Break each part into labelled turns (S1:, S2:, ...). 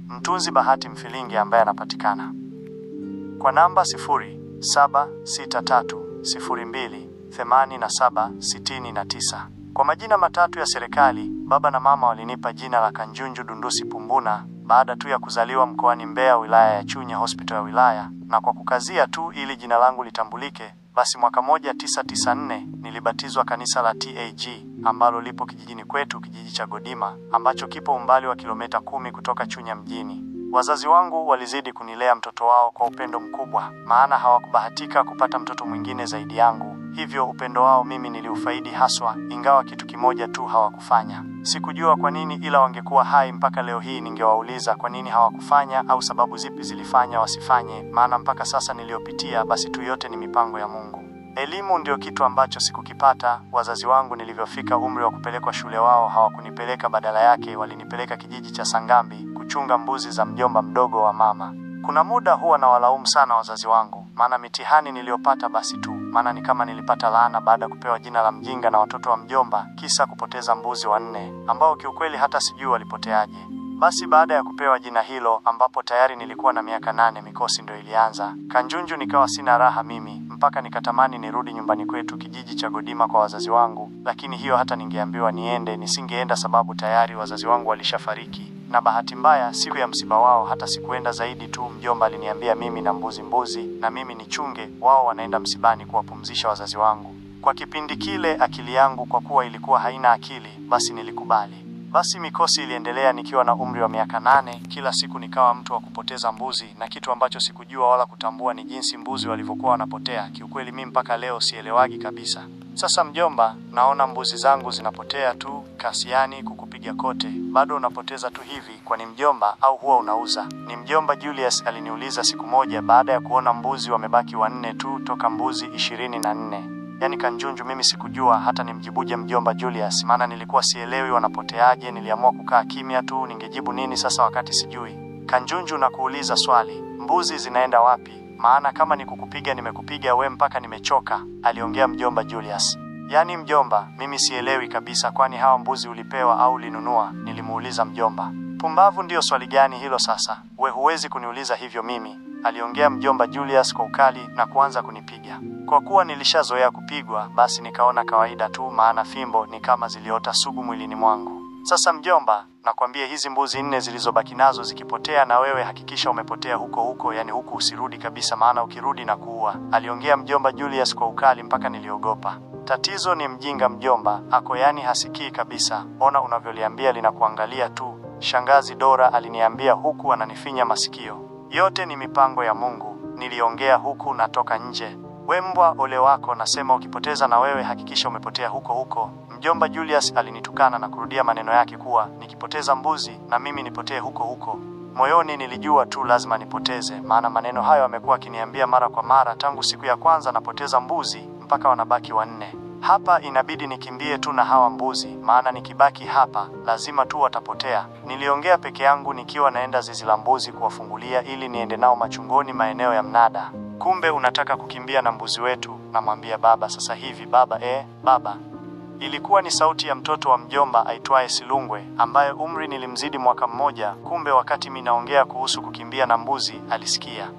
S1: Mtunzi Bahati Mfilingi ambaye anapatikana kwa namba 0763028769. Kwa majina matatu ya serikali, baba na mama walinipa jina la Kanjunju Dundusi Pumbuna baada tu ya kuzaliwa mkoani Mbeya, wilaya ya Chunya, hospital ya wilaya, na kwa kukazia tu ili jina langu litambulike, basi mwaka 1994 nilibatizwa kanisa la TAG ambalo lipo kijijini kwetu, kijiji cha Godima ambacho kipo umbali wa kilomita 10 kutoka Chunya mjini. Wazazi wangu walizidi kunilea mtoto wao kwa upendo mkubwa, maana hawakubahatika kupata mtoto mwingine zaidi yangu. Hivyo upendo wao mimi niliufaidi haswa, ingawa kitu kimoja tu hawakufanya. Sikujua kwa nini, ila wangekuwa hai mpaka leo hii ningewauliza kwa nini hawakufanya au sababu zipi zilifanya wasifanye, maana mpaka sasa niliyopitia basi tu yote ni mipango ya Mungu. Elimu ndio kitu ambacho sikukipata. Wazazi wangu nilivyofika umri wa kupelekwa shule, wao hawakunipeleka, badala yake walinipeleka kijiji cha Sangambi kuchunga mbuzi za mjomba mdogo wa mama. Kuna muda huwa na walaumu sana wazazi wangu, maana mitihani niliyopata basi tu, maana ni kama nilipata laana baada ya kupewa jina la mjinga na watoto wa mjomba, kisa kupoteza mbuzi 4 ambao kiukweli hata sijui walipoteaje. Basi baada ya kupewa jina hilo, ambapo tayari nilikuwa na miaka 8, mikosi ndio ilianza. Kanjunju nikawa sina raha mimi, mpaka nikatamani nirudi nyumbani kwetu kijiji cha Godima kwa wazazi wangu, lakini hiyo hata ningeambiwa niende nisingeenda, sababu tayari wazazi wangu walishafariki. Na bahati mbaya siku ya msiba wao hata sikuenda zaidi tu, mjomba aliniambia mimi na mbuzi na mimi nichunge, wao wanaenda msibani kuwapumzisha wazazi wangu. Kwa kipindi kile akili yangu kwa kuwa ilikuwa haina akili, basi nilikubali. Basi mikosi iliendelea nikiwa na umri wa miaka 8, kila siku nikawa mtu wa kupoteza mbuzi, na kitu ambacho sikujua wala kutambua ni jinsi mbuzi walivyokuwa wanapotea. Kiukweli mimi mpaka leo sielewagi kabisa. Sasa mjomba, naona mbuzi zangu zinapotea tu, kasiani kukupiga kote, bado unapoteza tu hivi, kwani mjomba au huwa unauza? Ni mjomba Julius aliniuliza siku moja baada ya kuona mbuzi wamebaki 4 tu toka mbuzi 24. Yaani Kanjunju mimi sikujua hata nimjibuje mjomba Julius, maana nilikuwa sielewi wanapoteaje. Niliamua kukaa kimya tu, ningejibu nini sasa wakati sijui. Kanjunju, na kuuliza swali, mbuzi zinaenda wapi? Maana kama ni kukupiga nimekupiga we mpaka nimechoka, aliongea mjomba Julius. Yaani mjomba, mimi sielewi kabisa, kwani hawa mbuzi ulipewa au ulinunua? Nilimuuliza mjomba. Pumbavu, ndio swali gani hilo sasa? We huwezi kuniuliza hivyo mimi, aliongea mjomba Julius kwa ukali na kuanza kunipiga. Kwa kuwa nilishazoea kupigwa, basi nikaona kawaida tu, maana fimbo ni kama ziliota sugu mwilini mwangu. Sasa mjomba, nakwambia hizi mbuzi 4 zilizobaki nazo zikipotea, na wewe hakikisha umepotea huko, yani huku usirudi kabisa, maana ukirudi na kuua, aliongea mjomba Julius kwa ukali mpaka niliogopa. Tatizo ni mjinga mjomba ako, yani hasikii kabisa. Ona unavyoliambia linakuangalia tu. Shangazi Dora aliniambia huku ananifinya masikio. Yote ni mipango ya Mungu, niliongea huku natoka nje. We mbwa, ole wako, nasema ukipoteza na wewe hakikisha umepotea huko. Mjomba Julius alinitukana na kurudia maneno yake kuwa nikipoteza mbuzi na mimi nipotee huko. Moyoni nilijua tu lazima nipoteze, maana maneno hayo amekuwa akiniambia mara kwa mara tangu siku ya kwanza napoteza mbuzi mpaka wanabaki 4. Hapa inabidi nikimbie tu na hawa mbuzi, maana nikibaki hapa lazima tu watapotea. Niliongea peke yangu nikiwa naenda zizi la mbuzi kuwafungulia ili niende nao machungoni maeneo ya mnada. Kumbe unataka kukimbia na mbuzi wetu? Namwambia baba sasa hivi. Baba? Baba. Ilikuwa ni sauti ya mtoto wa mjomba aitwaye Silungwe, ambaye umri nilimzidi mwaka 1. Kumbe wakati mimi naongea kuhusu kukimbia na mbuzi alisikia.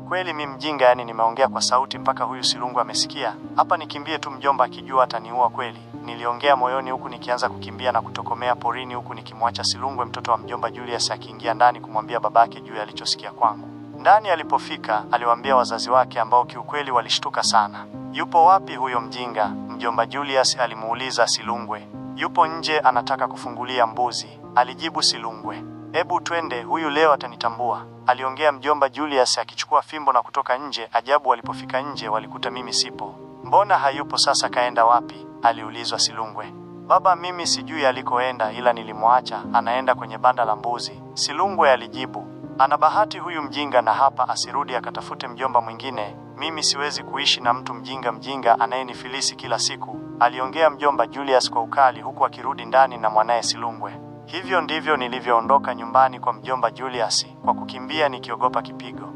S1: Kweli mimi mjinga, yani nimeongea kwa sauti mpaka huyu Silungwe amesikia. Hapa nikimbie tu mjomba akijua ataniua kweli. Niliongea moyoni huku nikianza kukimbia na kutokomea porini, huku nikimwacha Silungwe mtoto wa mjomba Julius akiingia ndani kumwambia babake juu ya alichosikia kwangu. Ndani alipofika aliwaambia wazazi wake, ambao kiukweli walishtuka sana. Yupo wapi huyo mjinga? Mjomba Julius alimuuliza Silungwe. Yupo nje anataka kufungulia mbuzi, alijibu Silungwe. Hebu twende, huyu leo atanitambua, aliongea mjomba Julius akichukua fimbo na kutoka nje. Ajabu, walipofika nje walikuta mimi sipo. Mbona hayupo sasa, kaenda wapi? aliulizwa Silungwe. Baba, mimi sijui alikoenda, ila nilimwacha anaenda kwenye banda la mbuzi, Silungwe alijibu. Ana bahati huyu mjinga, na hapa asirudi akatafute mjomba mwingine. Mimi siwezi kuishi na mtu mjinga anayenifilisi kila siku, aliongea mjomba Julius kwa ukali, huku akirudi ndani na mwanae Silungwe. Hivyo ndivyo nilivyoondoka nyumbani kwa mjomba Julius, kwa kukimbia nikiogopa kipigo.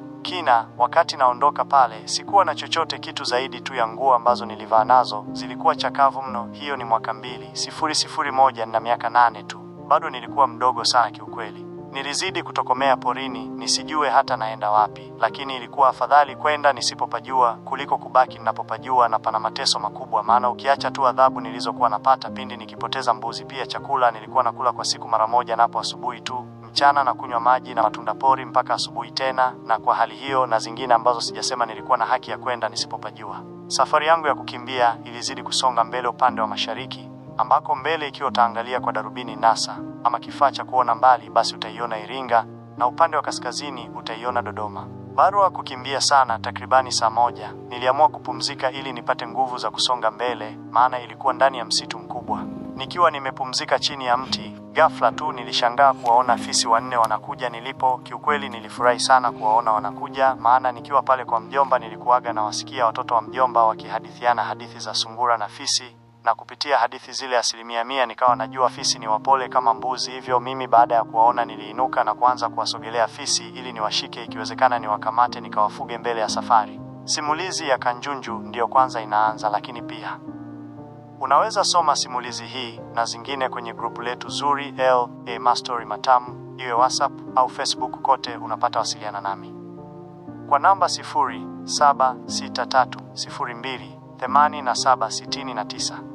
S1: Wakati naondoka pale sikuwa na chochote kitu zaidi tu ya nguo ambazo nilivaa nazo, zilikuwa chakavu mno. Hiyo ni mwaka 2001 na miaka 8 tu. Bado nilikuwa mdogo sana kiukweli. Nilizidi kutokomea porini, nisijue hata naenda wapi, lakini ilikuwa afadhali kwenda nisipopajua kuliko kubaki ninapopajua na pana mateso makubwa, maana ukiacha tu adhabu nilizokuwa napata pindi nikipoteza mbuzi, pia chakula nilikuwa nakula kwa siku mara moja, napo asubuhi tu, mchana na kunywa maji na matunda pori mpaka asubuhi tena, na kwa hali hiyo na zingine ambazo sijasema nilikuwa na haki ya kwenda nisipopajua. Safari yangu ya kukimbia ilizidi kusonga mbele upande wa mashariki, ambako mbele ikiwa utaangalia kwa darubini NASA ama kifaa cha kuona mbali, basi utaiona Iringa, na upande wa kaskazini utaiona Dodoma. Baada ya kukimbia sana takribani saa moja, niliamua kupumzika ili nipate nguvu za kusonga mbele, maana ilikuwa ndani ya msitu mkubwa. Nikiwa nimepumzika chini ya mti, ghafla tu nilishangaa kuwaona fisi 4 wanakuja nilipo. Kiukweli nilifurahi sana kuwaona wanakuja, maana nikiwa pale kwa mjomba nilikuwaga na wasikia watoto wa mjomba wakihadithiana hadithi za sungura na fisi, na kupitia hadithi zile 100% nikawa najua fisi ni wapole kama mbuzi. Hivyo mimi baada ya kuwaona niliinuka na kuanza kuwasogelea fisi ili niwashike, ikiwezekana niwakamate nikawafuge mbele ya safari. Simulizi ya Kanjunju ndiyo kwanza inaanza, lakini pia unaweza soma simulizi hii na zingine kwenye grupu letu zuri Mastori Matamu, iwe WhatsApp au Facebook, kote unapata wasiliana nami kwa namba 0763028769.